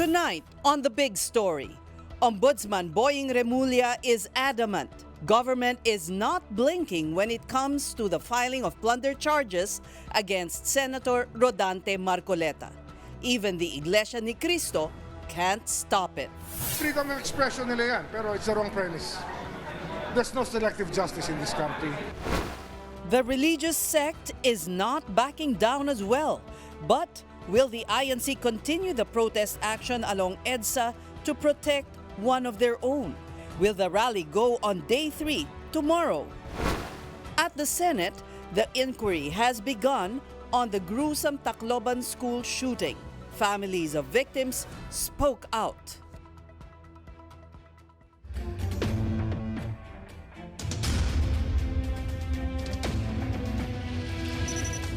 Tonight on The Big Story, Ombudsman Boying Remulla is adamant government is not blinking when it comes to the filing of plunder charges against Senator Rodante Marcoleta. Even the Iglesia ni Cristo can't stop it. Freedom of expression nila yan, pero it's the wrong premise. There's no selective justice in this country. The religious sect is not backing down as well, but will the INC continue the protest action along EDSA to protect one of their own? Will the rally go on day 3 tomorrow? At the Senate, the inquiry has begun on the gruesome Tacloban school shooting. Families of victims spoke out.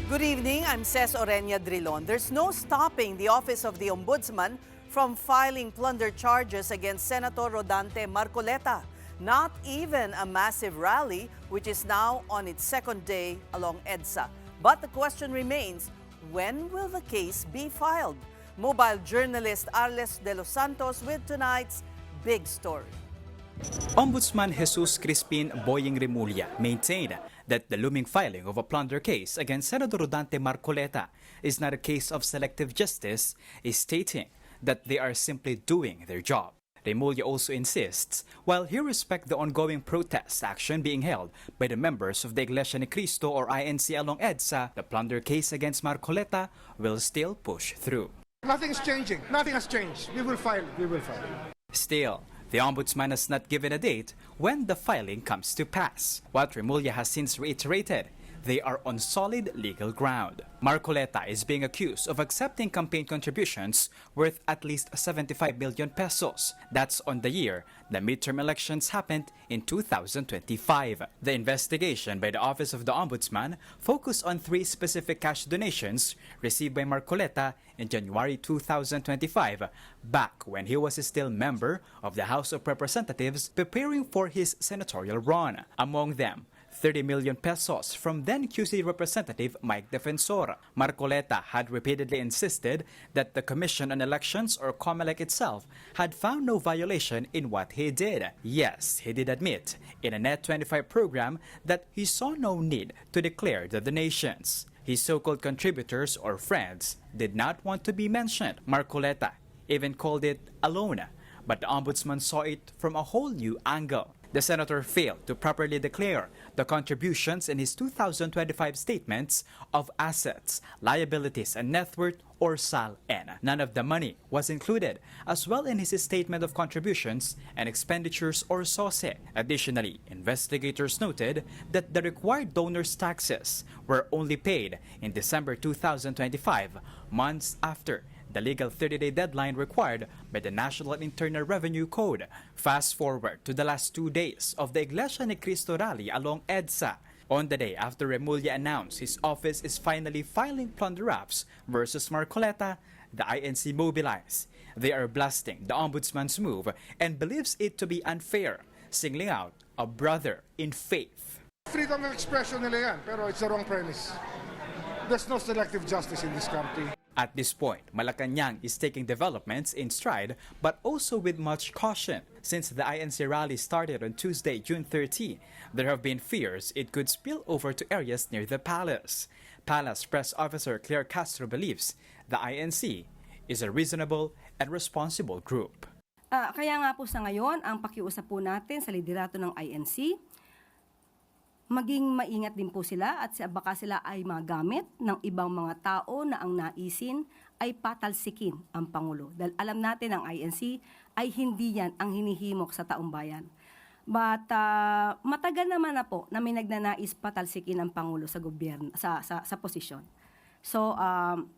Good evening, I'm Ces Orenia Drilon. There's no stopping the Office of the Ombudsman from filing plunder charges against Senator Rodante Marcoleta. Not even a massive rally, which is now on its second day along EDSA. But the question remains, when will the case be filed? Mobile journalist Arles de los Santos with tonight's Big Story. Ombudsman Jesus Crispin Boying Remulla maintained that the looming filing of a plunder case against Senator Rodante Marcoleta is not a case of selective justice, stating that they are simply doing their job. Remulla also insists, while he respects the ongoing protest action being held by the members of the Iglesia ni Cristo or INC along EDSA, the plunder case against Marcoleta will still push through. Nothing's changing. Nothing has changed. We will file. We will file. Still, the Ombudsman has not given a date when the filing comes to pass. What Remulla has since reiterated, they are on solid legal ground. Marcoleta is being accused of accepting campaign contributions worth at least 75 million pesos. That's on the year the midterm elections happened in 2025. The investigation by the Office of the Ombudsman focused on 3 specific cash donations received by Marcoleta in January 2025, back when he was still member of the House of Representatives preparing for his senatorial run. Among them, 30 million pesos from then QC Representative Mike Defensor. Marcoleta had repeatedly insisted that the Commission on Elections or COMELEC itself had found no violation in what he did. Yes, he did admit in a Net25 program that he saw no need to declare the donations. His so-called contributors or friends did not want to be mentioned. Marcoleta even called it alone, but the Ombudsman saw it from a whole new angle. The senator failed to properly declare the contributions in his 2025 statements of assets, liabilities, and net worth or SAL-N. None of the money was included as well in his statement of contributions and expenditures or SOSE. Additionally, investigators noted that the required donors' taxes were only paid in December 2025, months after the legal 30-day deadline required by the National Internal Revenue Code. Fast forward to the last 2 days of the Iglesia ni Cristo rally along EDSA. On the day after Remulla announced his office is finally filing plunder apps versus Marcoleta, the INC mobilized. They are blasting the Ombudsman's move and believes it to be unfair, singling out a brother in faith. Freedom of expression nila yan, pero it's the wrong premise. There's no selective justice in this country. At this point, Malacanang is taking developments in stride but also with much caution. Since the INC rally started on Tuesday, June 30, there have been fears it could spill over to areas near the palace. Palace Press Officer Claire Castro believes the INC is a reasonable and responsible group. Kaya nga po sa ngayon, ang pakiusap po natin sa liderato ng INC, maging maingat din po sila at baka sila ay magamit ng ibang mga tao na ang naisin ay patalsikin ang Pangulo. Dahil alam natin ang INC ay hindi yan ang hinihimok sa taong bayan. But matagal naman na po na may nagnanais patalsikin ang Pangulo sa gobyerno, sa posisyon. So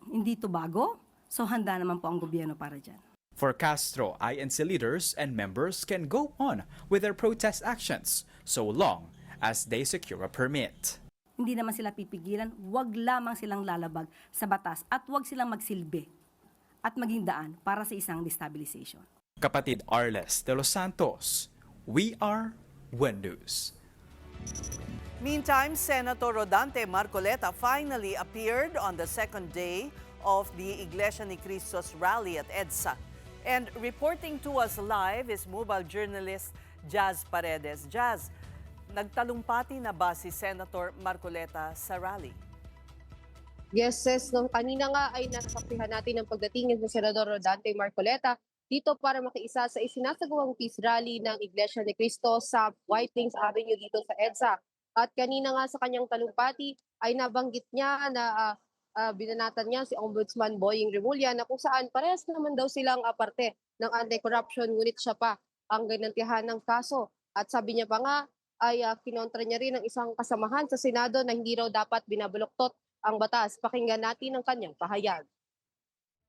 hindi to bago, so handa naman po ang gobyerno para dyan. For Castro, INC leaders and members can go on with their protest actions so long as they secure a permit. Hindi naman sila pipigilan, wag lamang silang lalabag sa batas at wag silang magsilbi at maging daan para sa isang destabilization. Kapatid Arles de los Santos, we are One News. Meantime, Senator Rodante Marcoleta finally appeared on the second day of the Iglesia ni Cristo's rally at EDSA. And reporting to us live is mobile journalist Jazz Paredes. Jazz, nagtalumpati na ba si Senator Marcoleta sa rally? Yes, sis. Nung kanina nga ay nasaksihan natin ang pagdating ni Senador Rodante Marcoleta dito para makiisa sa isinasagawang peace rally ng Iglesia ni Cristo sa White Plains Avenue dito sa EDSA. At kanina nga sa kanyang talumpati ay nabanggit niya na binanatan niya si Ombudsman Boying Remulla na kung saan parehas naman daw silang parte ng anti-corruption ngunit siya pa ang ganantihan ng kaso. At sabi niya pa nga ay kinontra niya rin ang isang kasamahan sa Senado na hindi raw dapat binabuloktot ang batas. Pakinggan natin ang kanyang pahayag.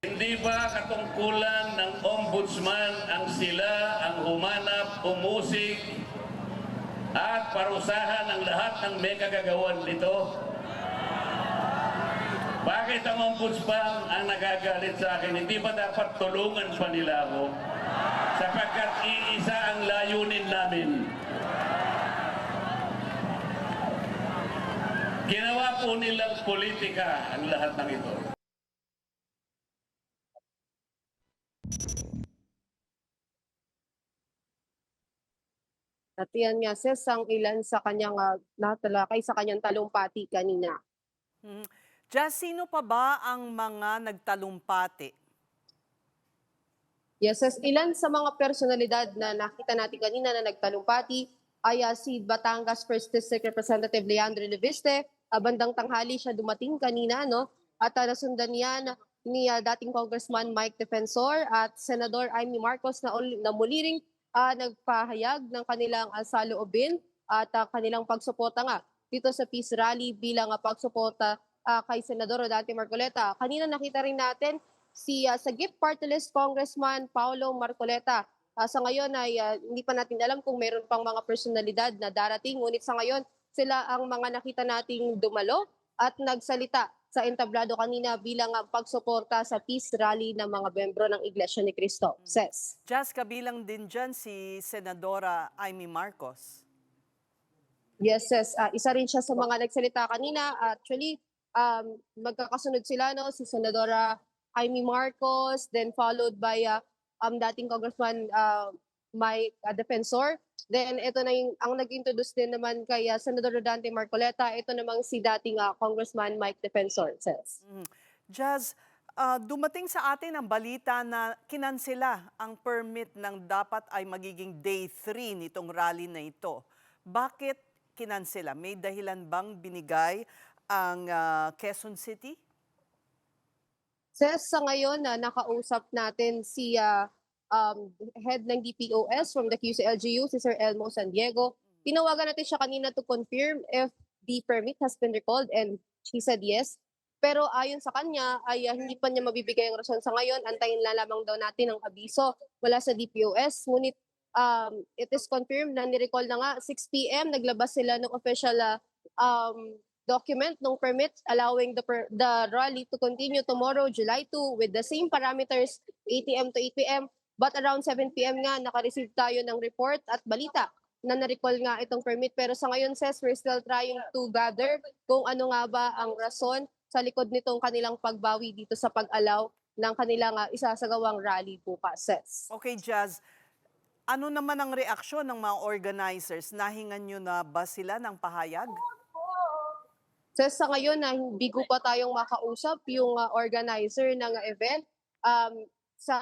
Hindi ba katungkulan ng ombudsman ang sila ang humanap, umusig at parusahan ang lahat ng may kagagawan nito? Bakit ang ombudsman ang nagagalit sa akin? Hindi ba dapat tulungan pa nila ako? Sapagkat iisa ang layunin namin. Ginawa po nilang politika ang lahat ng ito. At yan nga, sis, ang ilan sa kanyang natalakay sa kanyang talumpati kanina. Jazz, sino pa ba ang mga nagtalumpati? Yes, sis, ilan sa mga personalidad na nakita natin kanina na nagtalumpati ay si Batangas 1st District Representative Leandro Leviste. Bandang tanghali siya dumating kanina, no? At nasundan niya ni dating Congressman Mike Defensor at Senador Amy Marcos na muli ring nagpahayag ng kanilang saloobin at kanilang pagsuporta nga dito sa peace rally bilang pagsuporta kay Senador Rodante Marcoleta. Kanina nakita rin natin si Sagip Party List Congressman Paulo Marcoleta. Sa ngayon ay hindi pa natin alam kung meron pang mga personalidad na darating. Ngunit sa ngayon, sila ang mga nakita nating dumalo at nagsalita sa entablado kanina bilang pagsuporta sa peace rally ng mga membro ng Iglesia ni Cristo. Ses. Jazz, kabilang din dyan si Senadora Amy Marcos. Yes, ses. Isa rin siya sa mga nagsalita kanina. Actually, magkakasunod sila, no? Si Senadora Amy Marcos, then followed by dating Congressman Mike Defensor. Then ito na yung ang nag-introduce din naman kay Senador Rodante Marcoleta. Ito namang si dating Congressman Mike Defensor. Says. Jazz, dumating sa atin ang balita na kinansela ang permit ng dapat ay magiging day 3 nitong rally na ito. Bakit kinansela? May dahilan bang binigay ang Quezon City? Says sa ngayon nakausap natin si head ng DPOS from the QCLGU, si Sir Elmo San Diego. Tinawagan natin siya kanina to confirm if the permit has been recalled and she said yes. Pero ayon sa kanya ay hindi pa niya mabibigay ang rason sa ngayon. Antayin na lamang daw natin ang abiso mula sa DPOS. Ngunit it is confirmed na ni-recall na nga 6 p.m. naglabas sila ng official document ng permit allowing the rally to continue tomorrow, July 2 with the same parameters 8 a.m. to 8 p.m. But around 7 p.m. nga, naka-receive tayo ng report at balita na na-recall nga itong permit. Pero sa ngayon, Ses, we're still trying to gather kung ano nga ba ang rason sa likod nitong kanilang pagbawi dito sa pag-allow ng kanilang isasagawang rally bukas, Ses. Okay, Jazz. Ano naman ang reaksyon ng mga organizers? Nahingan nyo na ba sila ng pahayag? Ses, sa ngayon, bigo pa tayong makausap yung organizer ng event. Sa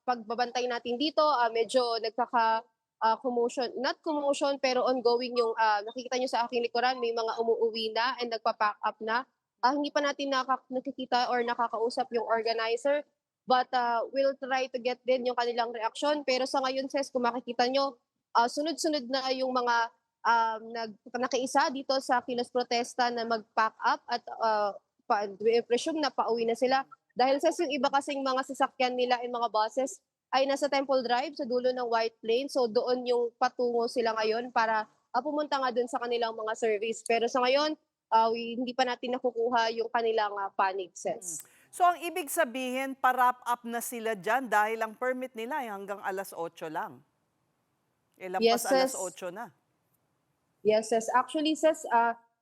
pagbabantay natin dito, medyo nagkaka-commotion, not commotion, pero ongoing yung nakikita nyo sa aking likuran, may mga umuuwi na and nagpa-pack up na. Hindi pa natin nakikita or nakakausap yung organizer, but we'll try to get din yung kanilang reaksyon. Pero sa ngayon, Ses, kung makikita nyo, sunod-sunod na yung mga nakaisa dito sa kilos protesta na mag-pack up at presume na pauwi na sila. Dahil sa yung iba kasing mga sasakyan nila and mga buses ay nasa Temple Drive sa dulo ng White Plains. So doon yung patungo sila ngayon para pumunta nga doon sa kanilang mga service. Pero sa ngayon, hindi pa natin nakukuha yung kanilang panic sense. So ang ibig sabihin, pa-wrap up na sila dyan dahil ang permit nila ay hanggang alas 8 lang. Lampas alas 8 na. Yes, Ses. Actually, Ses,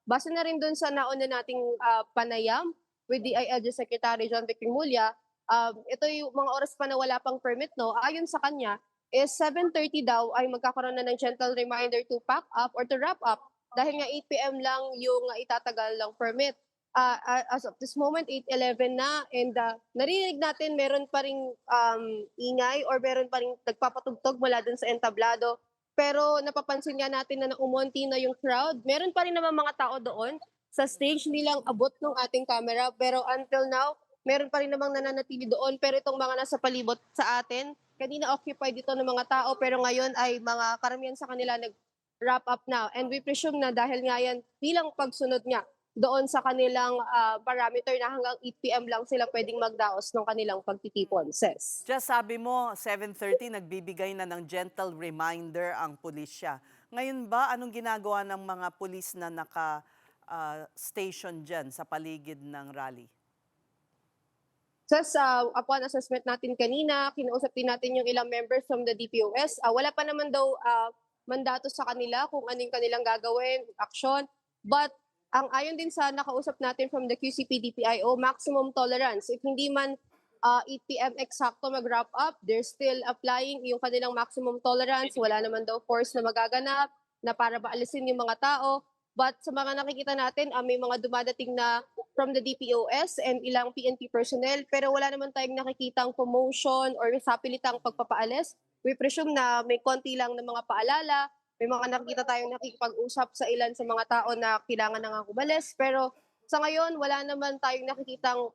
base na rin doon sa nauna nating panayam with the ILG Secretary John Vic Remulla, ito yung mga oras pa na wala pang permit, no, ayon sa kanya, is 7:30 daw ay magkakaroon na ng gentle reminder to pack up or to wrap up dahil nga 8 p.m. lang yung itatagal ng permit. As of this moment, 8:11 na, and narinig natin meron pa ring ingay or meron pa ring nagpapatugtog mula dun sa entablado. Pero napapansin nga natin na umonti na yung crowd. Meron pa rin naman mga tao doon sa stage, hindi lang abot ng ating camera. Pero until now, meron pa rin namang nananatili doon. Pero itong mga nasa palibot sa atin, kanina occupied dito ng mga tao, pero ngayon ay mga karamihan sa kanila nag-wrap up now. And we presume na dahil nga yan bilang pagsunod nga doon sa kanilang parameter na hanggang 8 p.m. lang sila pwedeng magdaos ng kanilang pagtitipon, Ses. Just sabi mo, 7:30, nagbibigay na ng gentle reminder ang pulisya. Ngayon ba, anong ginagawa ng mga pulis na naka-station dyan sa paligid ng rally? Ses, upon assessment natin kanina, kinausap din natin yung ilang members from the DPOS. Wala pa naman daw mandato sa kanila kung ano yung kanilang gagawin, aksyon. But ang ayon din sa nakausap natin from the QCPD-PIO, maximum tolerance. If hindi man 8 p.m. eksakto mag-wrap up, they're still applying yung kanilang maximum tolerance. Wala naman daw force na magaganap na para maalisin yung mga tao. But sa mga nakikita natin, may mga dumadating na from the DPOS and ilang PNP personnel, pero wala naman tayong nakikitang promotion or sapilitang pagpapaalis. We presume na may konti lang ng mga paalala. May mga nakikita tayong nakikipag-usap sa ilan sa mga tao na kailangan na nga umalis. Pero sa ngayon, wala naman tayong nakikitang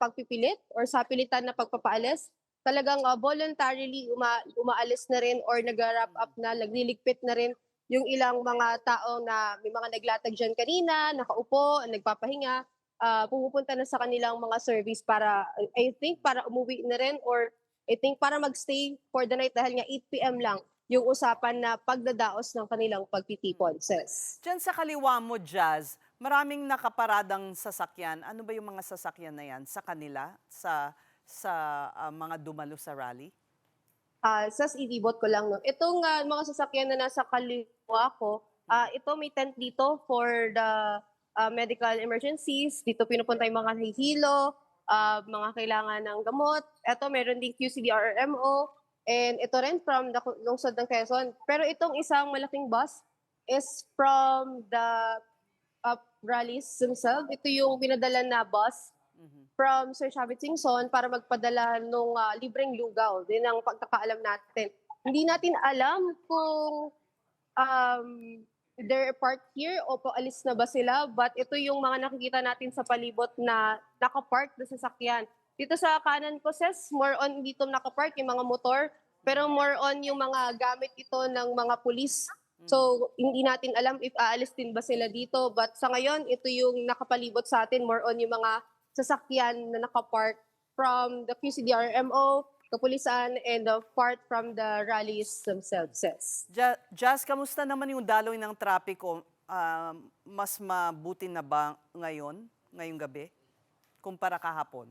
pagpipilit or sapilitan na pagpapaalis. Talagang voluntarily umaalis na rin or nag-wrap up na, nagliligpit na rin yung ilang mga tao na may mga naglatag dyan kanina, nakaupo, nagpapahinga, pumupunta na sa kanilang mga service para, I think, para umuwi na rin or I think para magstay for the night dahil nga 8 p.m. lang yung usapan na pagdadaos ng kanilang pagtitipon, Ses. Diyan sa kaliwa mo, Jazz, maraming nakaparadang sasakyan. Ano ba yung mga sasakyan na yan? Sa kanila? Sa mga dumalo sa rally? Ses, idibot ko lang. No? Itong mga sasakyan na nasa kaliwa ko, ito may tent dito for the medical emergencies. Dito pinupunta yung mga hihilo, mga kailangan ng gamot. Ito meron din QCDRMO. And ito rin from the lungsod ng Quezon. Pero itong isang malaking bus is from the rallies themselves. Ito yung pinadala na bus from Sir Chavit Singson para magpadala ng libreng lugaw. Din ang pagkakaalam natin. Hindi natin alam kung they're parked here o paalis na ba sila. But ito yung mga nakikita natin sa palibot na nakapark na sasakyan. Dito sa kanan ko, Ses, more on dito nakapark yung mga motor, pero more on yung mga gamit ito ng mga pulis. So, hindi natin alam if aalis din ba sila dito. But sa ngayon, ito yung nakapalibot sa atin, more on yung mga sasakyan na nakapark from the QCDRMO, kapulisan, and part from the rallies themselves, Ses. Jazz, kamusta naman yung daloy ng trapiko? Mas mabuti na ba ngayong gabi, kumpara kahapon?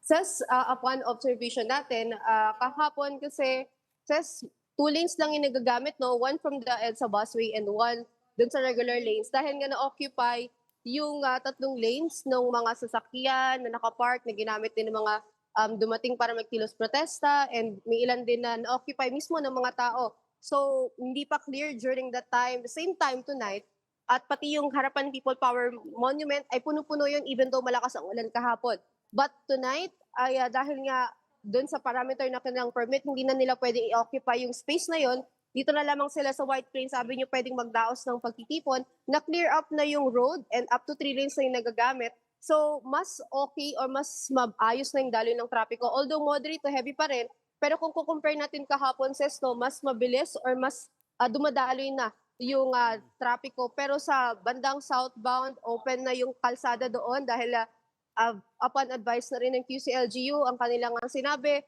Ses, upon observation natin, kahapon kasi, Ses, 2 lanes lang yung nagagamit, no? One from the EDSA busway and one dun sa regular lanes. Dahil nga na-occupy yung 3 lanes ng mga sasakyan na nakapark, na ginamit din ng mga dumating para magkilos protesta, and may ilan din na na-occupy mismo ng mga tao. So, hindi pa clear during that time. The same time tonight, at pati yung Harapan People Power Monument ay puno-puno yun even though malakas ang ulan kahapon. But tonight, ay dahil nga doon sa parameter na kanilang permit, hindi na nila pwedeng i-occupy yung space na yon. Dito na lamang sila sa White Plains Avenue pwedeng magdaos ng pagtitipon. Na-clear up na yung road and up to 3 lanes na yung nagagamit. So, mas okay or mas maayos na yung daloy ng trapiko. Although moderate to heavy pa rin, pero kung kukompare natin kahapon, Ses, no, mas mabilis or mas dumadaloy na yung trapiko. Pero sa bandang southbound, open na yung kalsada doon dahil upon advice na rin ng QCLGU, ang kanilang sinabi,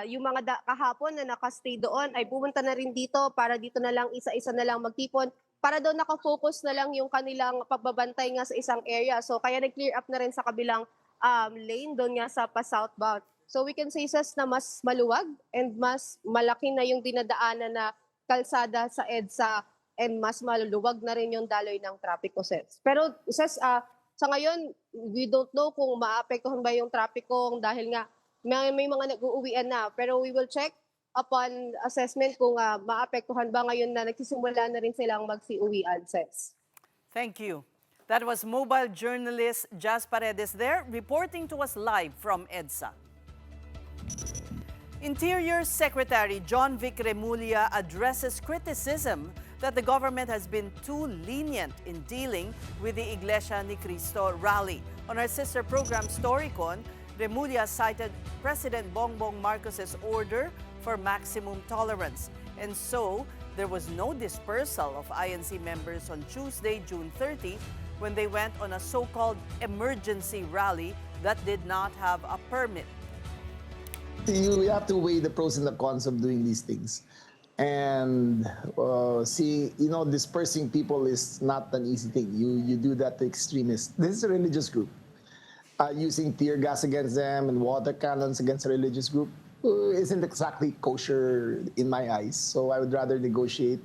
yung mga kahapon na nakastay doon ay pumunta na rin dito para dito na lang isa-isa na lang magtipon para daw nakafocus na lang yung kanilang pagbabantay nga sa isang area. So kaya nag-clear up na rin sa kabilang lane doon nga sa pa-southbound. So we can say, Ses, na mas maluwag and mas malaki na yung dinadaanan na kalsada sa EDSA and mas maluluwag na rin yung daloy ng trapiko, Ses. Pero, Ses, sa ngayon, we don't know kung maapektuhan ba yung trapiko dahil nga may mga nag-uuwian na. Pero we will check upon assessment kung maapektuhan ba ngayon na nagsisimula na rin silang magsiuwian, Ses. Thank you. That was mobile journalist Jazz Paredes there, reporting to us live from EDSA. Interior Secretary John Vic Remulla addresses criticism that the government has been too lenient in dealing with the Iglesia ni Cristo rally. On our sister program Storycon, Remulla cited President Bongbong Marcos's order for maximum tolerance. And so, there was no dispersal of INC members on Tuesday, June 30, when they went on a so-called emergency rally that did not have a permit. You have to weigh the pros and the cons of doing these things. And dispersing people is not an easy thing. You do that to extremists. This is a religious group. Using tear gas against them and water cannons against a religious group isn't exactly kosher in my eyes. So I would rather negotiate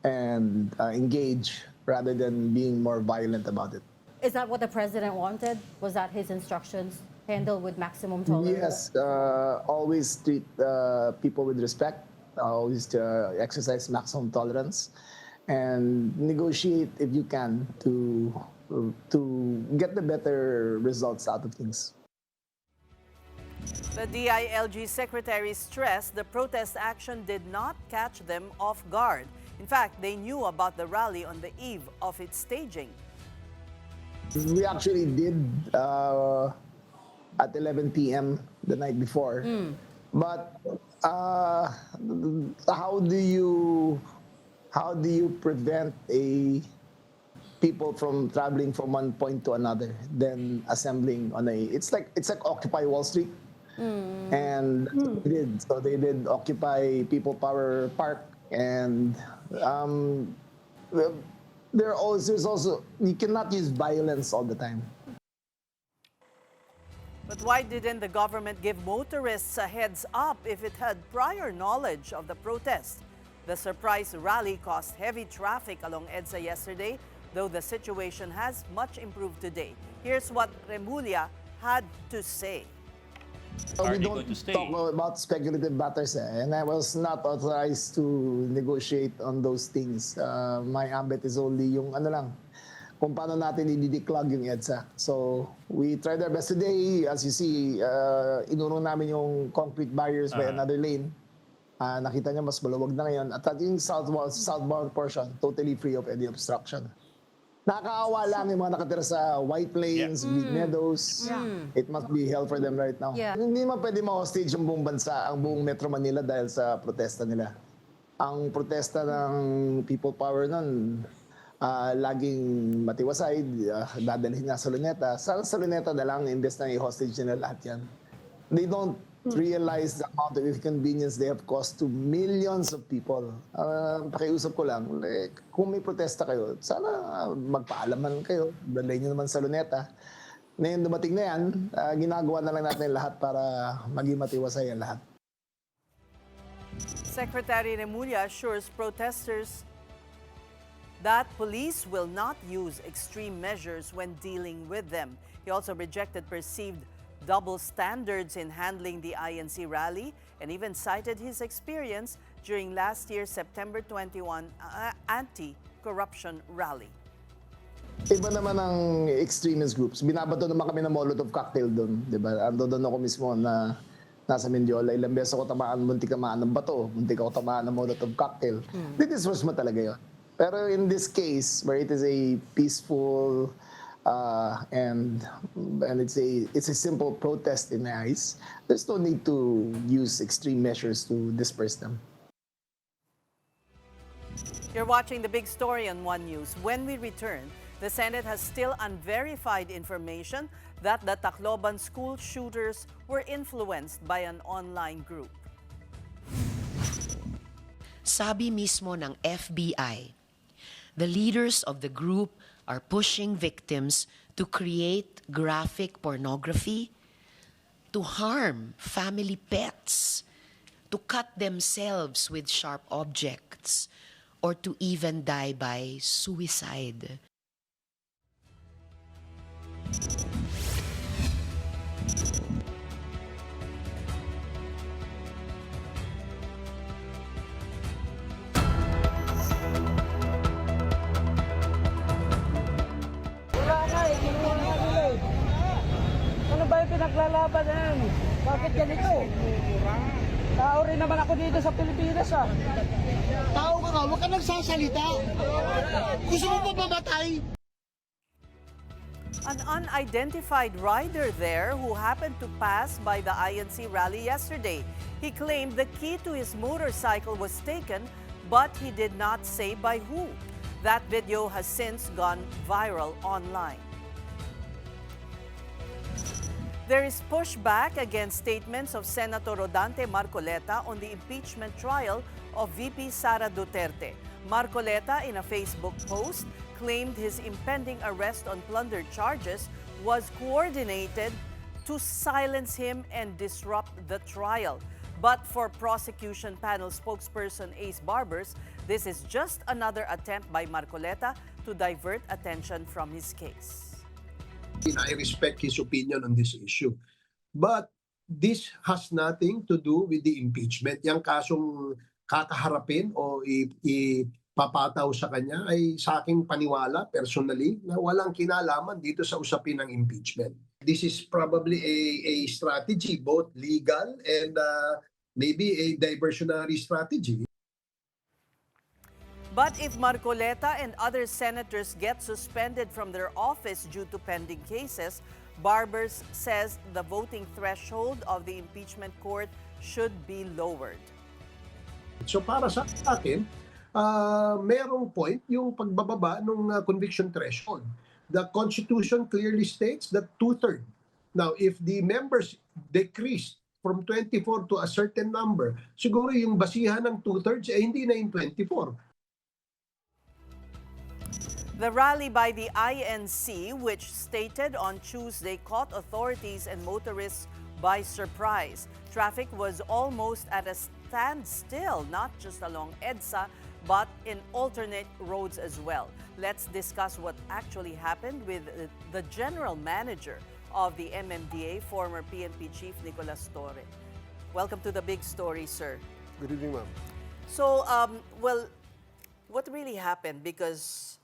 and engage rather than being more violent about it. Is that what the president wanted? Was that his instructions? Handle with maximum tolerance? Yes, always treat people with respect, always exercise maximum tolerance, and negotiate if you can to get the better results out of things. The DILG secretary stressed the protest action did not catch them off guard. In fact, they knew about the rally on the eve of its staging. We actually did at 11 p.m. the night before. But how do you prevent people from traveling from one point to another, then assembling on it's like Occupy Wall Street. And that's what they did. So they did Occupy People Power Park, and there's also you cannot use violence all the time. But why didn't the government give motorists a heads up if it had prior knowledge of the protest? The surprise rally caused heavy traffic along EDSA yesterday, though the situation has much improved today. Here's what Remulla had to say. We don't talk about speculative matters, and I was not authorized to negotiate on those things. My ambit is only yung kung paano natin i-declog yung EDSA. So we tried our best today. As you see, inurong namin yung concrete barriers by another lane. Nakita niya mas maluwag na ngayon. At yung southbound portion, totally free of any obstruction. Nakakaawa lang yung mga nakatira sa White Plains, Green Meadows. It must be hell for them right now. Hindi man pwede ma-hostage yung buong bansa, ang buong Metro Manila dahil sa protesta nila. Ang protesta ng People Power nun, laging matiwasay, dadalhin nga sa Luneta. Sa Luneta na lang, imbes na i-hostage nila lahat yan. They don't realize the amount of inconvenience they have caused to millions of people. Pakiusap ko lang, kung may protesta kayo, sana magpaalaman kayo. Dalhin nyo naman sa Luneta. Ngayon dumating na yan, ginagawa na lang natin lahat para maging matiwasay ang lahat. Secretary Remulla assures protesters that police will not use extreme measures when dealing with them. He also rejected perceived double standards in handling the INC rally and even cited his experience during last year's September 21 anti-corruption rally. Iba naman ang extremist groups. Binabato naman kami ng Molotov cocktail doon, di ba? Ando doon ako mismo na nasa Mendiola. Ilang beses ako muntik tamaan ng bato, muntik ako tamaan ng Molotov cocktail. Didisrush mo talaga yun. Pero in this case, where it is a peaceful and it's a simple protest in my eyes, there's no need to use extreme measures to disperse them. You're watching The Big Story on One News. When we return, the Senate has still unverified information that the Tacloban school shooters were influenced by an online group. Sabi mismo ng FBI, the leaders of the group are pushing victims to create graphic pornography, to harm family pets, to cut themselves with sharp objects, or to even die by suicide. naglalaban na yan. Bakit ganito? Tao rin naman ako dito sa Pilipinas ah. Tao ka nga, huwag ka nagsasalita. Gusto mo pa mamatay? An unidentified rider there who happened to pass by the INC rally yesterday. He claimed the key to his motorcycle was taken, but he did not say by who. That video has since gone viral online. There is pushback against statements of Senator Rodante Marcoleta on the impeachment trial of VP Sara Duterte. Marcoleta, in a Facebook post, claimed his impending arrest on plunder charges was coordinated to silence him and disrupt the trial. But for prosecution panel spokesperson Ace Barbers, this is just another attempt by Marcoleta to divert attention from his case. I respect his opinion on this issue. But this has nothing to do with the impeachment. Yang kasong kakaharapin o ipapataw sa kanya ay sa aking paniwala personally na walang kinalaman dito sa usapin ng impeachment. This is probably a strategy, both legal and maybe a diversionary strategy. But if Marcoleta and other senators get suspended from their office due to pending cases, Barbers says the voting threshold of the impeachment court should be lowered. So para sa akin, merong point yung pagbababa ng conviction threshold. The Constitution clearly states that 2/3. Now, if the members decrease from 24 to a certain number, siguro yung basihan ng 2/3 ay hindi na yung 24. The rally by the INC, which stated on Tuesday, caught authorities and motorists by surprise. Traffic was almost at a standstill, not just along EDSA, but in alternate roads as well. Let's discuss what actually happened with the general manager of the MMDA, former PNP Chief Nicolas Torre. Welcome to the big story, sir. Good evening, ma'am. So, well, what really happened? Because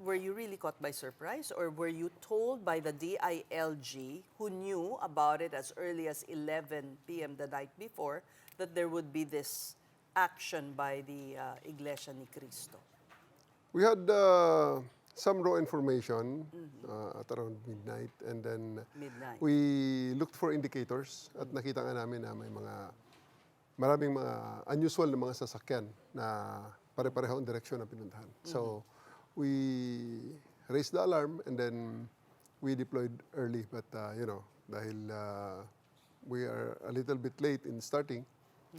were you really caught by surprise, or were you told by the DILG, who knew about it as early as 11 p.m. the night before, that there would be this action by the Iglesia ni Cristo? We had some raw information at around midnight, and then we looked for indicators at nakita nga namin na may maraming mga unusual na mga sasakyan na pare-pareho ang direksyon na pinuntahan. So we raised the alarm, and then we deployed early, but dahil we are a little bit late in starting,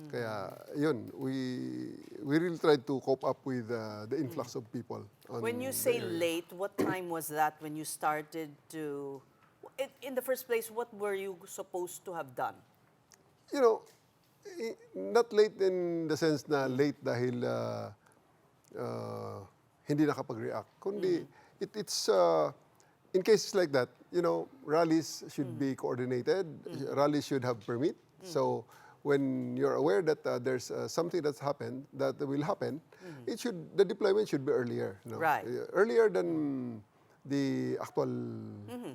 kaya yun, we really tried to cope up with the influx of people. When you say late, what time was that when you started to, in the first place, what were you supposed to have done? Not late in the sense na late dahil hindi nakapag-react. Kundi, it's in cases like that, rallies should be coordinated. Rallies should have permit. So when you're aware that there's something that's happened, that will happen, the deployment should be earlier. Right. Earlier than the actual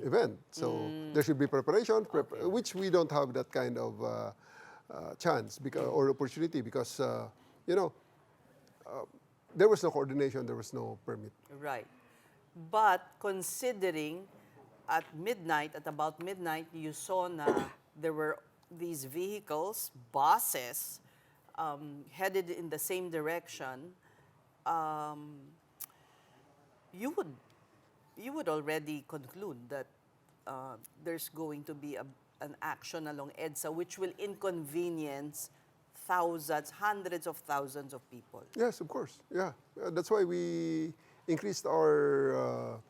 event. So there should be preparation, which we don't have that kind of chance or opportunity because, there was no coordination, there was no permit. Right. But considering at about midnight, you saw na there were these vehicles, buses, headed in the same direction, you would already conclude that there's going to be an action along EDSA which will inconvenience thousands, hundreds of thousands of people. Yes, of course. Yeah, that's why we increased our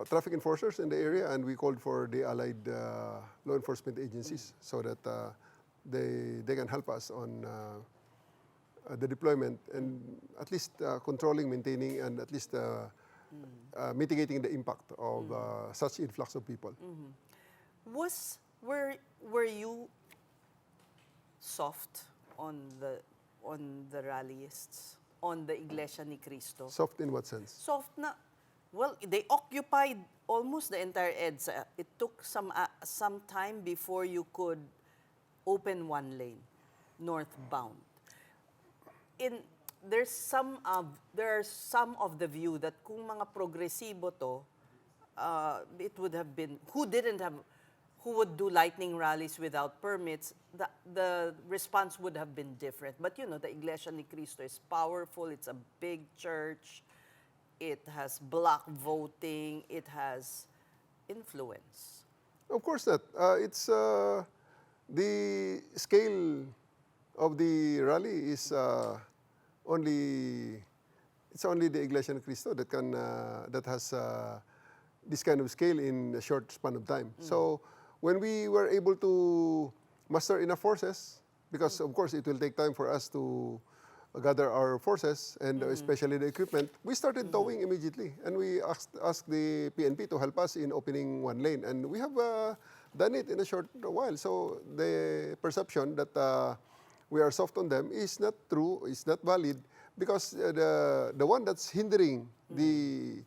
traffic enforcers in the area, and we called for the allied law enforcement agencies so that they can help us on the deployment and at least controlling, maintaining, and at least mitigating the impact of such influx of people. Were you soft on the rallyists, on the Iglesia ni Cristo? Soft in what sense? Soft na, well, they occupied almost the entire EDSA, it took some time before you could open one lane, northbound. There are some of the view that kung mga progresibo to, it would have been who would do lightning rallies without permits, the response would have been different. But you know, the Iglesia ni Cristo is powerful. It's a big church. It has block voting. It has influence. Of course not. It's the scale of the rally is only the Iglesia ni Cristo that has this kind of scale in a short span of time. So when we were able to muster enough forces, because of course it will take time for us to gather our forces and especially the equipment, we started towing immediately, and we asked the PNP to help us in opening one lane, and we have done it in a short while. So the perception that we are soft on them is not true, is not valid, because the one that's hindering the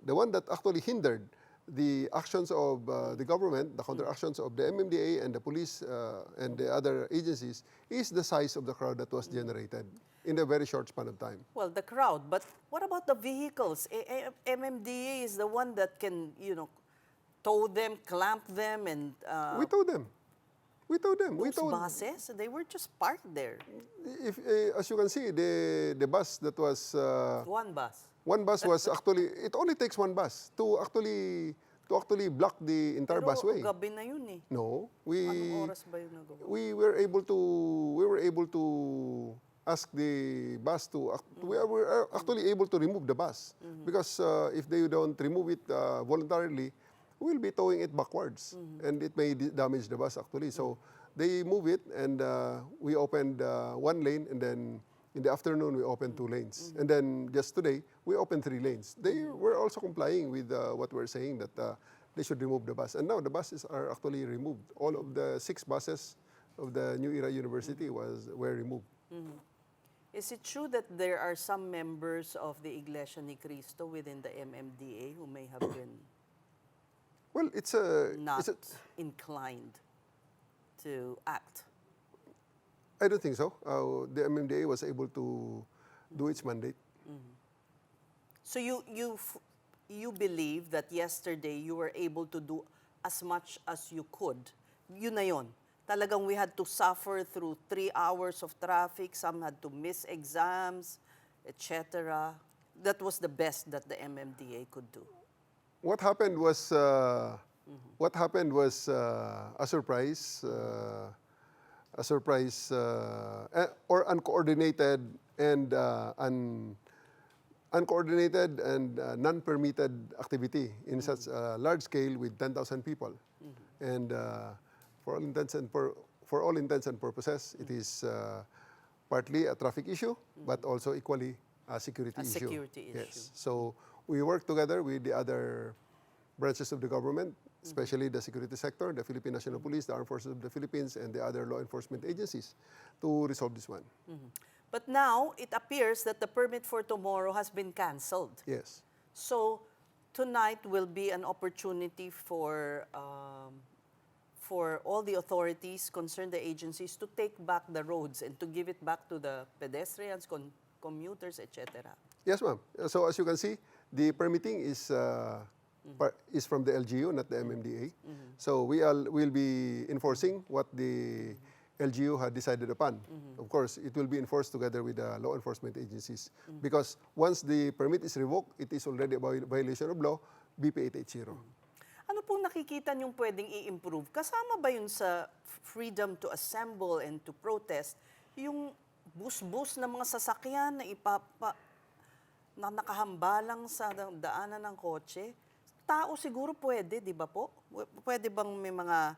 one that actually hindered the actions of the government, the counteractions of the MMDA and the police and the other agencies, is the size of the crowd that was generated in a very short span of time. Well, the crowd, but what about the vehicles? MMDA is the one that can, tow them, clamp them, and... We towed them. Those buses, they were just parked there. If, as you can see, the bus that was... One bus. One bus was actually, it only takes one bus to actually block the entire busway. Pero gabi na yun eh. No, Anong oras ba yun nagawa? we were able to ask the bus to we were actually able to remove the bus, because if they don't remove it voluntarily, we'll be towing it backwards, and it may damage the bus actually. So they move it, and we opened one lane, and then in the afternoon, we opened 2 lanes. And then just today, we opened 3 lanes. They were also complying with what we're saying, that they should remove the bus. And now the buses are actually removed. All of the 6 buses of the New Era University were removed. Is it true that there are some members of the Iglesia ni Cristo within the MMDA who may have been Well, not inclined to act? I don't think so. The MMDA was able to do its mandate. So you believe that yesterday you were able to do as much as you could. Yun na yun. Talagang we had to suffer through 3 hours of traffic. Some had to miss exams, etc. That was the best that the MMDA could do. What happened was a surprise. A surprise or uncoordinated and non-permitted activity in such a large scale with 10,000 people, and for all intents and purposes, it is partly a traffic issue, but also equally a security issue. Security issue. Yes. So we work together with the other branches of the government, especially the security sector, the Philippine National Police, the Armed Forces of the Philippines, and the other law enforcement agencies to resolve this one. But now, it appears that the permit for tomorrow has been canceled. Yes. So, tonight will be an opportunity for all the authorities concerned, the agencies, to take back the roads and to give it back to the pedestrians, commuters, etc. Yes, ma'am. So as you can see, the permitting is from the LGU, not the MMDA. So we'll be enforcing what the LGU had decided upon. Of course, it will be enforced together with the law enforcement agencies, because once the permit is revoked, it is already a violation of law, BP 880. Ano pong nakikita niyong pwedeng i-improve? Kasama ba yun sa freedom to assemble and to protest, yung bus-bus na mga sasakyan na nakahambalang sa daanan ng kotse? Tao siguro pwede, di ba po? Pwede bang may mga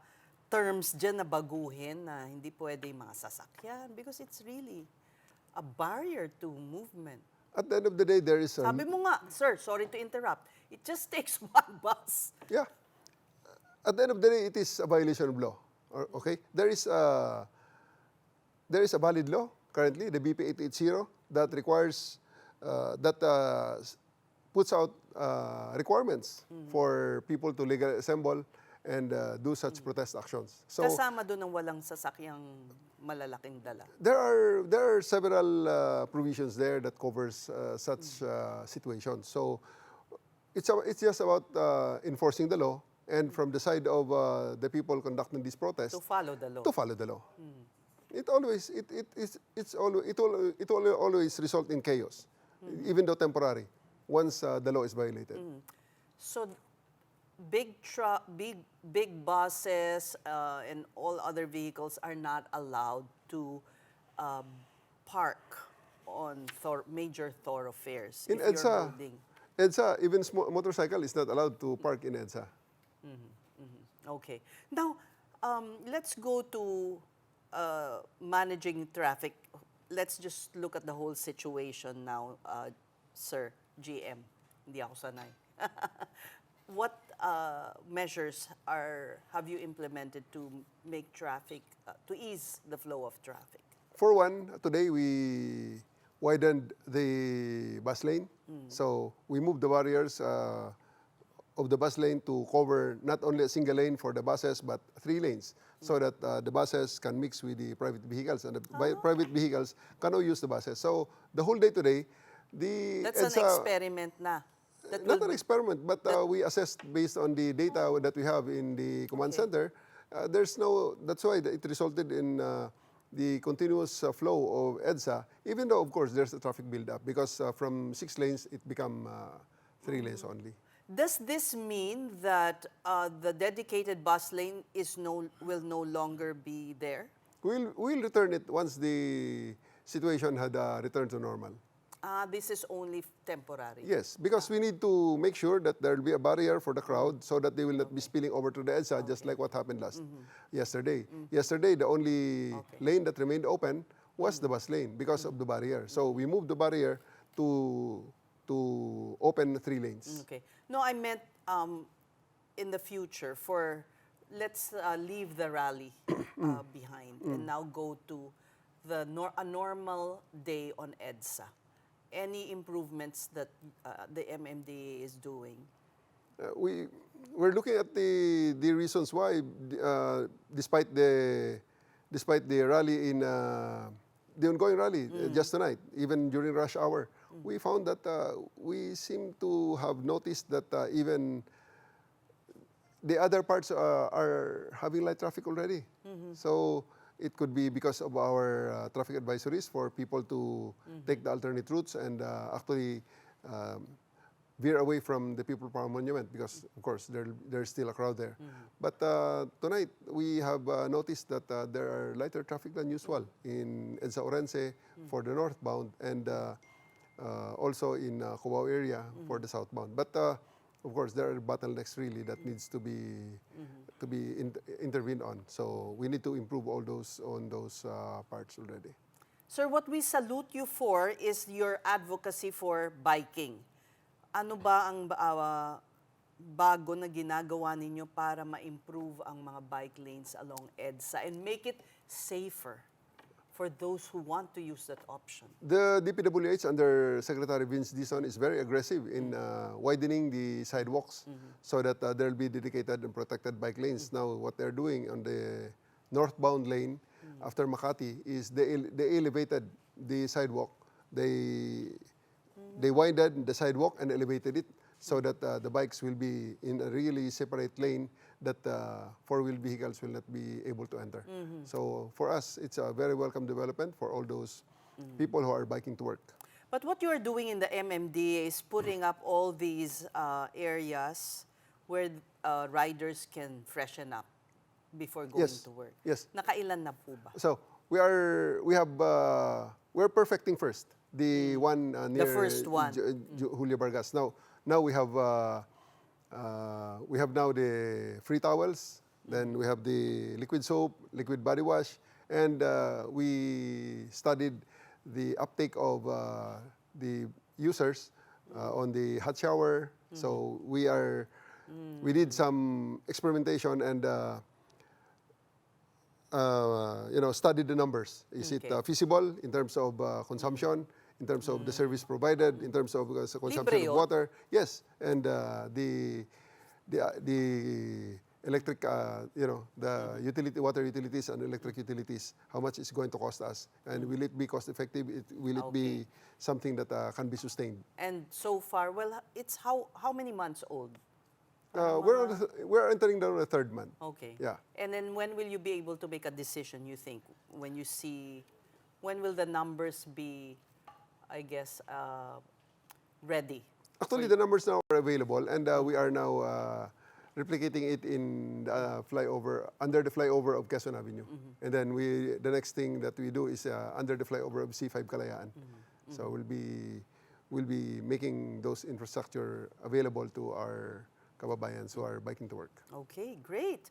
terms dyan na baguhin na hindi pwede yung mga sasakyan? Because it's really a barrier to movement. At the end of the day, there is Sabi mo nga, sir, sorry to interrupt, it just takes one bus. Yeah. At the end of the day, it is a violation of law. Okay? There is a valid law currently, the BP 880, that requires that puts out requirements for people to legally assemble and do such protest actions. So Kasama doon ang walang sasakyang malalaking dala. there are several provisions there that covers such situations. So it's just about enforcing the law, and from the side of the people conducting this protest, To follow the law. to follow the law. It always will always result in chaos, even though temporary, once the law is violated. So big buses and all other vehicles are not allowed to park on major thoroughfares In if you're EDSA, holding. EDSA, even motorcycle is not allowed to park in EDSA. Okay. Now, let's go to managing traffic. Let's just look at the whole situation now, Sir GM. Hindi ako sanay. What measures have you implemented to make traffic, to ease the flow of traffic? For one, today we widened the bus lane. So we moved the barriers of the bus lane to cover not only a single lane for the buses, but 3 lanes, so that the buses can mix with the private vehicles, and the private vehicles can now use the buses. So the whole day today, That's an EDSA experiment na. That not will an experiment, but we assessed based on the data that we have in the command center. That's why it resulted in the continuous flow of EDSA, even though, of course, there's a traffic build-up, because from 6 lanes, it become 3 lanes only. Does this mean that the dedicated bus lane will no longer be there? We'll return it once the situation had returned to normal. This is only temporary. Yes, because we need to make sure that there will be a barrier for the crowd so that they will not be spilling over to the EDSA, just like what happened yesterday. Yesterday, the only lane that remained open was the bus lane because of the barrier. So we moved the barrier to open 3 lanes. Okay. No, I meant in the future let's leave the rally behind and now go to a normal day on EDSA. Any improvements that the MMDA is doing? We're looking at the reasons why, despite the rally the ongoing rally just tonight, even during rush hour, we found that we seem to have noticed that even the other parts are having light traffic already. So it could be because of our traffic advisories for people to take the alternate routes and actually veer away from the People Power Monument, because, of course, there's still a crowd there. But tonight, we have noticed that there are lighter traffic than usual in EDSA Orense for the northbound, and also in Cubao area for the southbound. But of course, there are bottlenecks really that needs to be intervened on. So we need to improve all those parts already. Sir, what we salute you for is your advocacy for biking. Ano ba ang bago na ginagawa ninyo para ma-improve ang mga bike lanes along EDSA and make it safer for those who want to use that option? The DPWH under Secretary Vince Dizon is very aggressive in widening the sidewalks so that there will be dedicated and protected bike lanes. Now, what they're doing on the northbound lane after Makati is they elevated the sidewalk. They widened the sidewalk and elevated it so that the bikes will be in a really separate lane that 4-wheel vehicles will not be able to enter. So for us, it's a very welcome development for all those people who are biking to work. But what you're doing in the MMDA is putting up all these areas where riders can freshen up before going to work. Yes. Nakailan na po ba? So we're perfecting first the one near The first one. Julio Vargas. Now we have now the free towels, then we have the liquid soap, liquid body wash, and we studied the uptake of the users on the hot shower. So we did some experimentation and studied the numbers. Is it feasible in terms of consumption? in terms of the service provided, in terms of sa consumption Libre of yun. water. Yes, and the electric, the water utilities and electric utilities, how much it's going to cost us, and will it be cost effective? Will it be something that can be sustained? And so far, well, it's how many months old? We're entering the third month. Okay. Yeah. And then when will you be able to make a decision, you think? When you see, when will the numbers be, I guess, ready? Actually, the numbers now are available, and we are now replicating it in under the flyover of Quezon Avenue. And then the next thing that we do is under the flyover of C5 Kalayaan. So we'll be making those infrastructure available to our kababayans who are biking to work. Okay, great.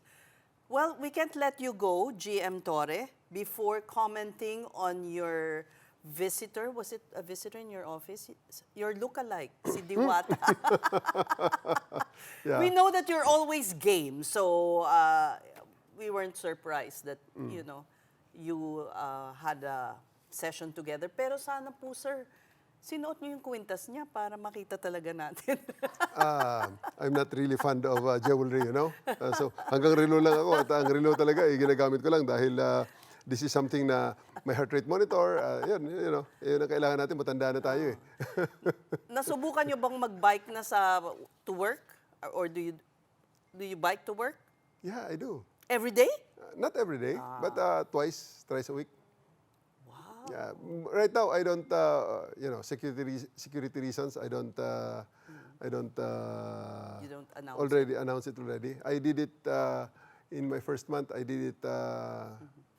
Well, we can't let you go, GM Torre, before commenting on your visitor. Was it a visitor in your office? Your lookalike, si Diwata. Yeah. We know that you're always game, so we weren't surprised that, you had a session together. Pero sana po, sir, sinuot niyo yung kwintas niya para makita talaga natin. I'm not really fond of jewelry, so hanggang relo lang ako. At ang relo talaga, ginagamit ko lang dahil this is something na may heart rate monitor. Yun ang kailangan natin. Matanda na tayo eh. Nasubukan niyo bang mag-bike na to work? Or do you bike to work? Yeah, I do. Every day? Not every day, but thrice a week. Wow. Yeah. Right now, I don't, security reasons, I don't You don't announce already announce it already. I did it in my first month. I did it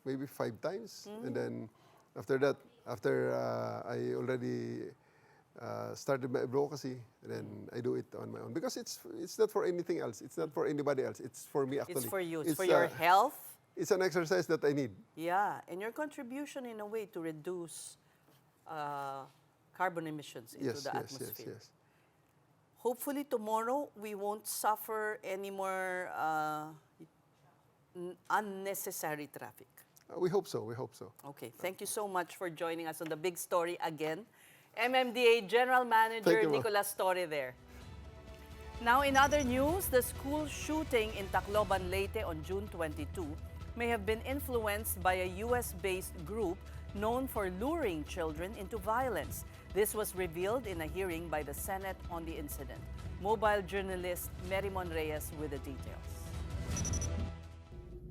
maybe 5 times, and then after that, I already started my advocacy, and then I do it on my own because it's not for anything else. It's not for anybody else. It's for me actually. It's for you. It's for your health. It's an exercise that I need. Yeah, and your contribution in a way to reduce carbon emissions into the atmosphere. Yes. Hopefully tomorrow we won't suffer any more unnecessary traffic. We hope so. Okay, thank you so much for joining us on The Big Story again. MMDA General Manager Nicolas Torre there. Now in other news, the school shooting in Tacloban, Leyte on June 22 may have been influenced by a US-based group known for luring children into violence. This was revealed in a hearing by the Senate on the incident. Mobile journalist Merimon Reyes with the details.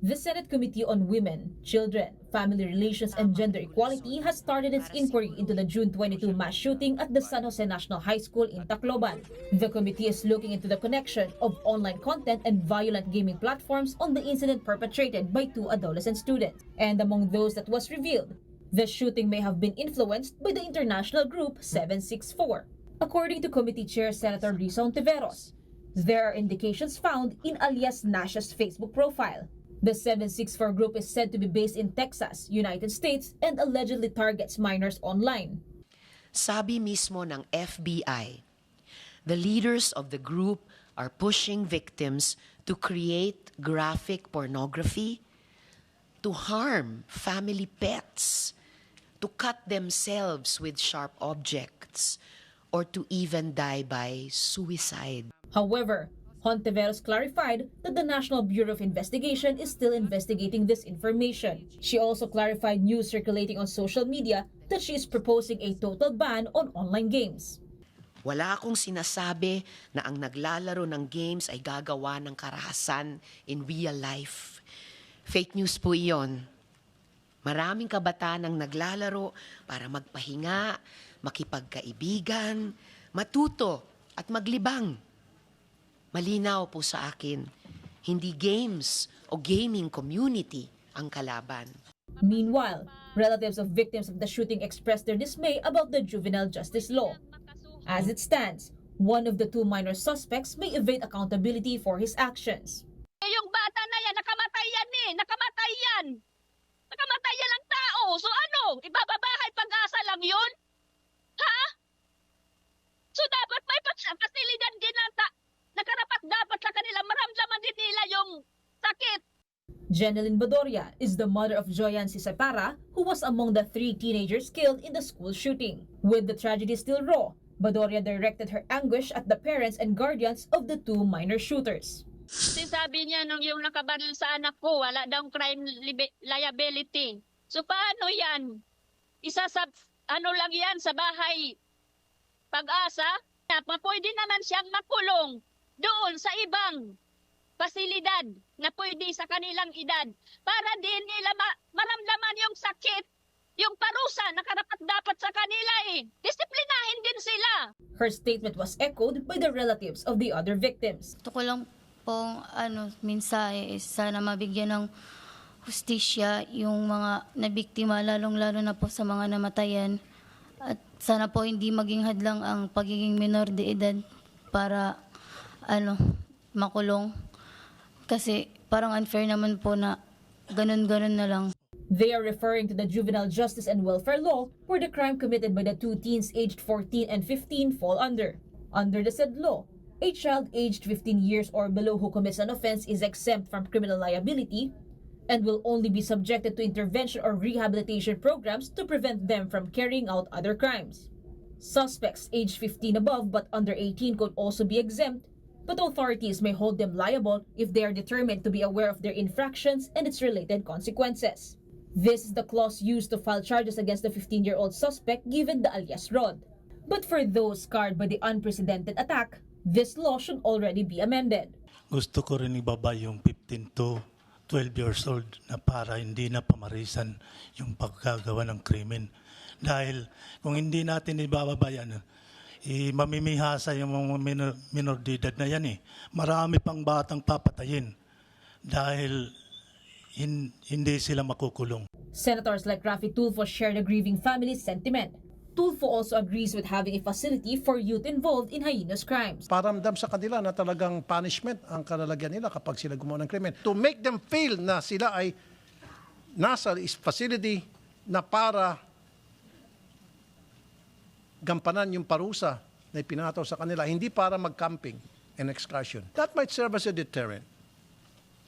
The Senate Committee on Women, Children, Family Relations and Gender Equality has started its inquiry into the June 22 mass shooting at the San Jose National High School in Tacloban. The committee is looking into the connection of online content and violent gaming platforms on the incident perpetrated by 2 adolescent students. And among those that was revealed, the shooting may have been influenced by the international group 764. According to Committee Chair Senator Risa Ontiveros, there are indications found in alias Nash's Facebook profile. The 764 group is said to be based in Texas, United States, and allegedly targets minors online. Sabi mismo ng FBI, the leaders of the group are pushing victims to create graphic pornography, to harm family pets, to cut themselves with sharp objects, or to even die by suicide. However, Hontiveros clarified that the National Bureau of Investigation is still investigating this information. She also clarified news circulating on social media that she is proposing a total ban on online games. Wala akong sinasabi na ang naglalaro ng games ay gagawa ng karahasan in real life. Fake news po iyon. Maraming kabataan ang naglalaro para magpahinga, makipagkaibigan, matuto at maglibang. Malinaw po sa akin, hindi games o gaming community ang kalaban. Meanwhile, relatives of victims of the shooting expressed their dismay about the juvenile justice law. As it stands, one of the 2 minor suspects may evade accountability for his actions. Yung bata na yan, nakamatay yan eh! Nakamatay yan! Nakamatay yan ang tao! So ano? Ibababahay pag-asa lang yun? Ha? So dapat may pasilidad din ang nakarapat dapat sa kanila, maramdaman din nila yung sakit. Jeneline Badoria is the mother of Joyan Sisapara, who was among the 3 teenagers killed in the school shooting. With the tragedy still raw, Badoria directed her anguish at the parents and guardians of the 2 minor shooters. Sinabi niya nung yung nakabaril sa anak ko, wala daw crime liability. So paano yan? Isa sa lang yan sa bahay Pag-asa, pwede naman siyang makulong doon sa ibang pasilidad na pwede sa kanilang edad para din nila maramdaman yung sakit, yung parusa na karapat-dapat sa kanila Disiplinahin din sila. Her statement was echoed by the relatives of the other victims. Gusto ko lang pong mensahe is sana mabigyan ng hustisya yung mga nabiktima, lalong-lalo na po sa mga namatayan. At sana po hindi maging hadlang ang pagiging minor de edad para makulong. Kasi parang unfair naman po na ganun-ganun na lang. They are referring to the Juvenile Justice and Welfare Law, where the crime committed by the 2 teens aged 14 and 15 fall under. Under the said law, a child aged 15 years or below who commits an offense is exempt from criminal liability and will only be subjected to intervention or rehabilitation programs to prevent them from carrying out other crimes. Suspects aged 15 above but under 18 could also be exempt, but authorities may hold them liable if they are determined to be aware of their infractions and its related consequences. This is the clause used to file charges against the 15-year-old suspect given the alias Rod. But for those scarred by the unprecedented attack, this law should already be amended. Gusto ko rin ibaba yung 15 to 12 years old na para hindi na pamarisan yung paggagawa ng krimen. Dahil kung hindi natin ibababa yan, mamimihasa yung mga minor de edad na yan Marami pang batang papatayin dahil hindi sila makukulong. Senators like Raffy Tulfo share the grieving family's sentiment. Tulfo also agrees with having a facility for youth involved in heinous crimes. Paramdam sa kanila na talagang punishment ang kalalagyan nila kapag sila gumawa ng krimen. To make them feel na sila ay nasa facility na para gampanan yung parusa na ipinataw sa kanila, hindi para mag-camping and excursion. That might serve as a deterrent.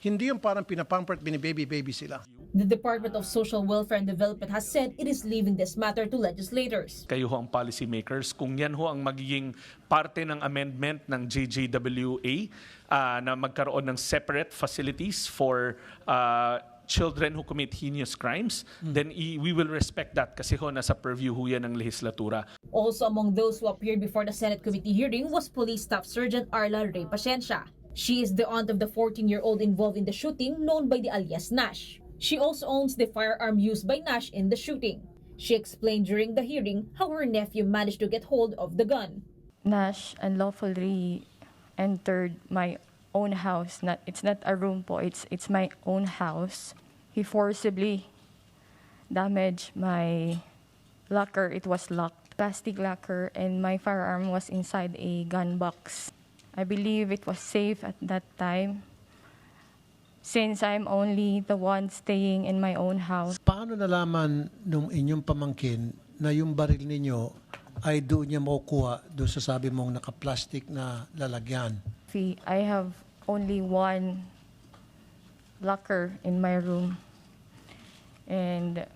Hindi yung parang pinapampert, binibaby-baby sila. The Department of Social Welfare and Development has said it is leaving this matter to legislators. Kayo ho ang policy makers, kung yan ho ang magiging parte ng amendment ng JJWA na magkaroon ng separate facilities for children who commit heinous crimes, then we will respect that kasi ho nasa purview ho yan ng legislatura. Also among those who appeared before the Senate committee hearing was Police Staff Sergeant Arla Rey Paciencia. She is the aunt of the 14-year-old involved in the shooting known by the alias Nash. She also owns the firearm used by Nash in the shooting. She explained during the hearing how her nephew managed to get hold of the gun. Nash unlawfully entered my own house. It's not a room po, it's my own house. He forcibly damaged my locker. It was locked, plastic locker, and my firearm was inside a gun box. I believe it was safe at that time since I'm only the one staying in my own house. Paano nalaman nung inyong pamangkin na yung baril ninyo ay doon niya makukuha doon sa sabi mong naka-plastic na lalagyan? I have only one locker in my room. And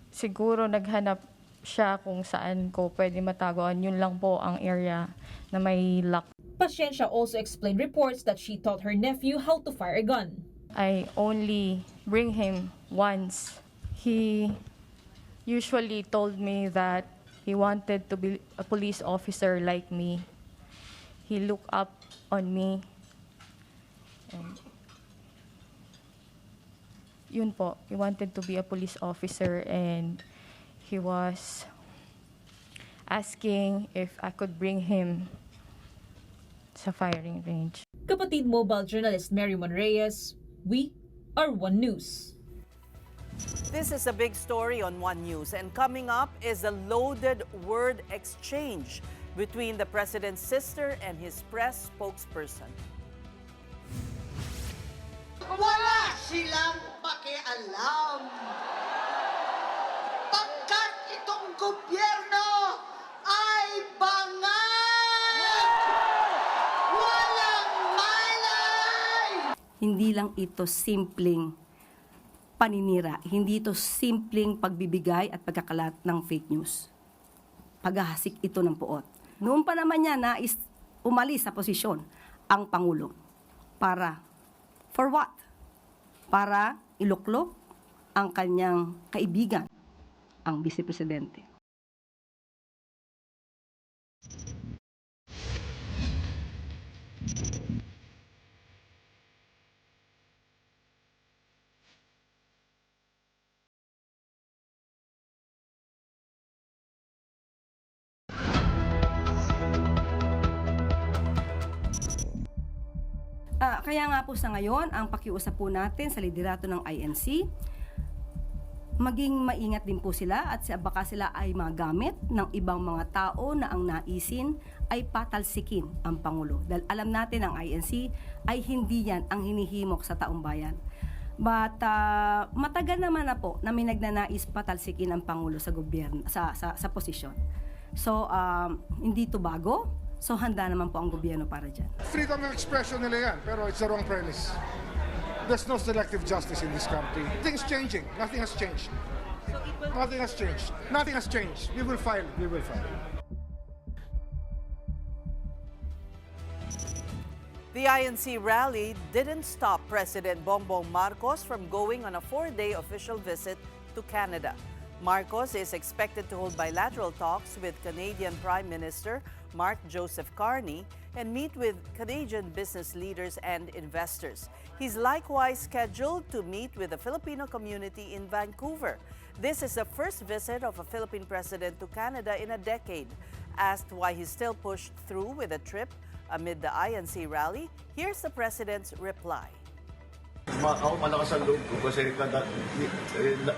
siguro naghanap siya kung saan ko pwede matagoan. Yun lang po ang area na may lock. Paciencia also explained reports that she taught her nephew how to fire a gun. I only bring him once. He usually told me that he wanted to be a police officer like me. He looked up on me. And yun po, he wanted to be a police officer and he was asking if I could bring him sa firing range. Kapatid mobile journalist Mary Monreyes, we are One News. This is a big story on One News, and coming up is a loaded word exchange between the president's sister and his press spokesperson. Wala silang pakialam. Pagkat itong gobyerno ay bangag! Walang malay! Hindi lang ito simpleng paninira, hindi ito simpleng pagbibigay at pagkakalat ng fake news. Paghahasik ito ng puot. Noon pa naman niya nais umalis sa posisyon ang Pangulo. Para, for what? Para iluklok ang kanyang kaibigan, ang Vice Presidente. Kaya nga po sa ngayon, ang pakiusap po natin sa liderato ng INC, maging maingat din po sila at baka sila ay magamit ng ibang mga tao na ang naisin ay patalsikin ang Pangulo. Dahil alam natin ang INC ay hindi yan ang hinihimok sa taong bayan. But matagal naman na po na may nagnanais patalsikin ang Pangulo sa gobyerno, sa posisyon. So, hindi ito bago. So, handa naman po ang gobyerno para dyan. Freedom of expression nila yan, pero it's the wrong premise. There's no selective justice in this country. Things changing. Nothing has changed. Nothing has changed. Nothing has changed. We will file. We will file. The INC rally didn't stop President Bongbong Marcos from going on a 4-day official visit to Canada. Marcos is expected to hold bilateral talks with Canadian Prime Minister Mark Joseph Carney and meet with Canadian business leaders and investors. He's likewise scheduled to meet with the Filipino community in Vancouver. This is the first visit of a Philippine president to Canada in a decade. Asked why he still pushed through with the trip amid the INC rally, here's the president's reply. Ako malakas ang loob ko kasi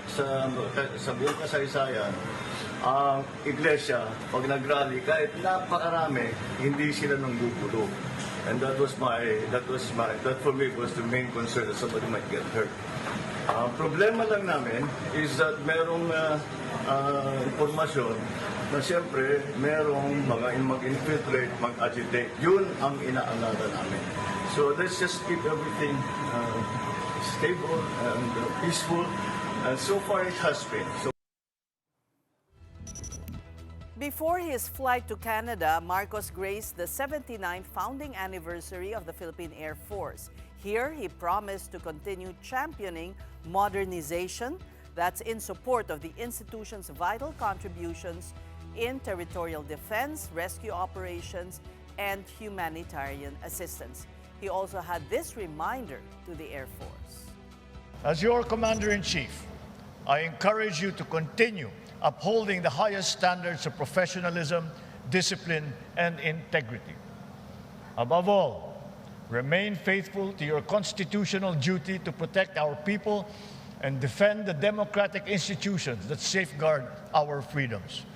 sa buong kasaysayan, ang iglesia, pag nag-rally, kahit napakarami, hindi sila nang gugulo. And that for me was the main concern that somebody might get hurt. Problema lang namin is that merong impormasyon na siyempre merong mga mag-infiltrate, mag-agitate. Yun ang inaalala namin. So let's just keep everything stable and peaceful, and so far it has been. Before his flight to Canada, Marcos graced the 79th founding anniversary of the Philippine Air Force. Here, he promised to continue championing modernization that's in support of the institution's vital contributions in territorial defense, rescue operations, and humanitarian assistance. He also had this reminder to the Air Force. As your Commander-in-Chief, I encourage you to continue upholding the highest standards of professionalism, discipline, and integrity. Above all, remain faithful to your constitutional duty to protect our people and defend the democratic institutions that safeguard our freedoms.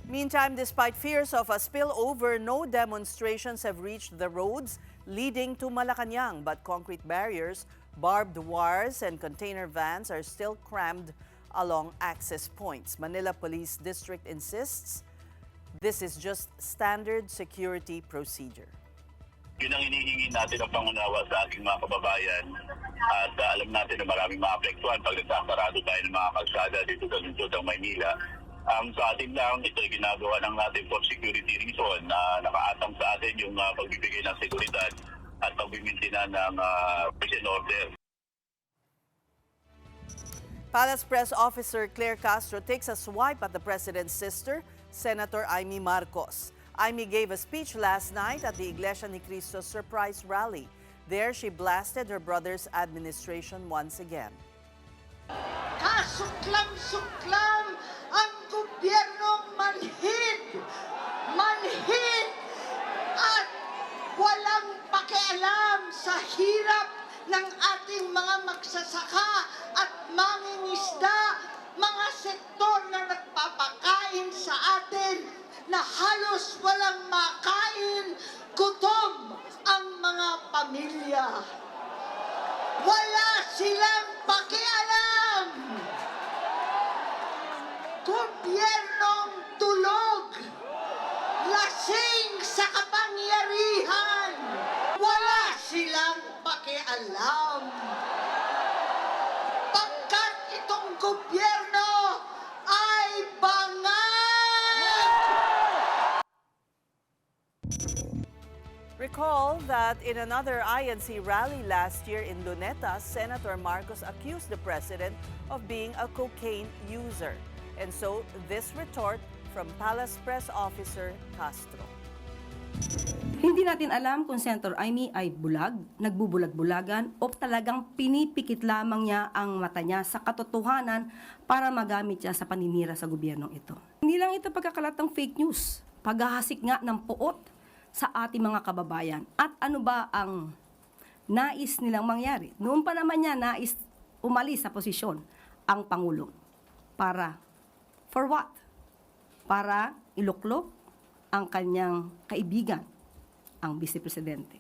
Meantime, despite fears of a spillover, no demonstrations have reached the roads leading to Malacanang, but concrete barriers, barbed wires, and container vans are still crammed along access points. Manila Police District insists this is just standard security procedure. Yun ang hinihingi natin ng pangunawa sa ating mga kababayan at alam natin na maraming maapektuhan pag nagsasarado tayo ng mga kalsada dito sa lungsod ng Maynila. Sa atin lang, ito ay ginagawa ng natin for security reason na nakaatang sa atin yung pagbibigay ng seguridad at pagbimintina ng prison order. Palace Press Officer Claire Castro takes a swipe at the president's sister, Senator Amy Marcos. Amy gave a speech last night at the Iglesia Ni Cristo surprise rally. There, she blasted her brother's administration once again. Kasuklam-suklam ang gobyernong manhid at walang pakialam sa hirap ng ating mga magsasaka at mangingisda, mga sektor na nagpapakain sa atin na halos walang makain, gutom ang mga pamilya. Wala silang pakialam. Gobyernong tulog, lasing sa kapangyarihan. Wala silang Recall that in another INC rally last year in Luneta, Senator Marcos accused the president of being a cocaine user. And so, this retort from Palace Press Officer Castro. Hindi natin alam kung Senator Amy ay bulag, nagbubulag-bulagan o talagang pinipikit lamang niya ang mata niya sa katotohanan para magamit siya sa paninira sa gobyernong ito. Hindi lang ito pagkakalat ng fake news, paghahasik nga ng puot sa ating mga kababayan. At ano ba ang nais nilang mangyari? Noon pa naman niya nais umalis sa posisyon ang Pangulo. Para, for what? Para iluklok ang kanyang kaibigan, ang Vice Presidente.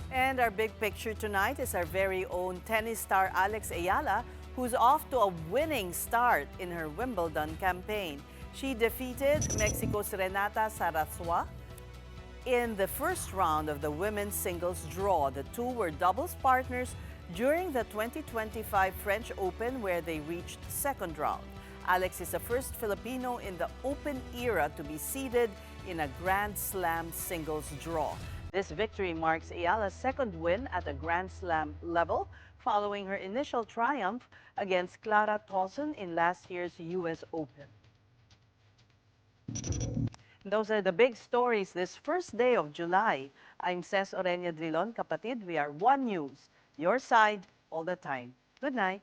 And our big picture tonight is our very own tennis star Alex Ayala, who's off to a winning start in her Wimbledon campaign. She defeated Mexico's Renata Sarasua in the first round of the women's singles draw. The two were doubles partners during the 2025 French Open, where they reached second round. Alex is the first Filipino in the Open era to be seeded in a Grand Slam singles draw. This victory marks Ayala's second win at a Grand Slam level, following her initial triumph against Clara Tolson in last year's US Open. Those are the big stories this first day of July. I'm Ces Orenia Drilon, kapatid. We are One News, your side all the time. Good night.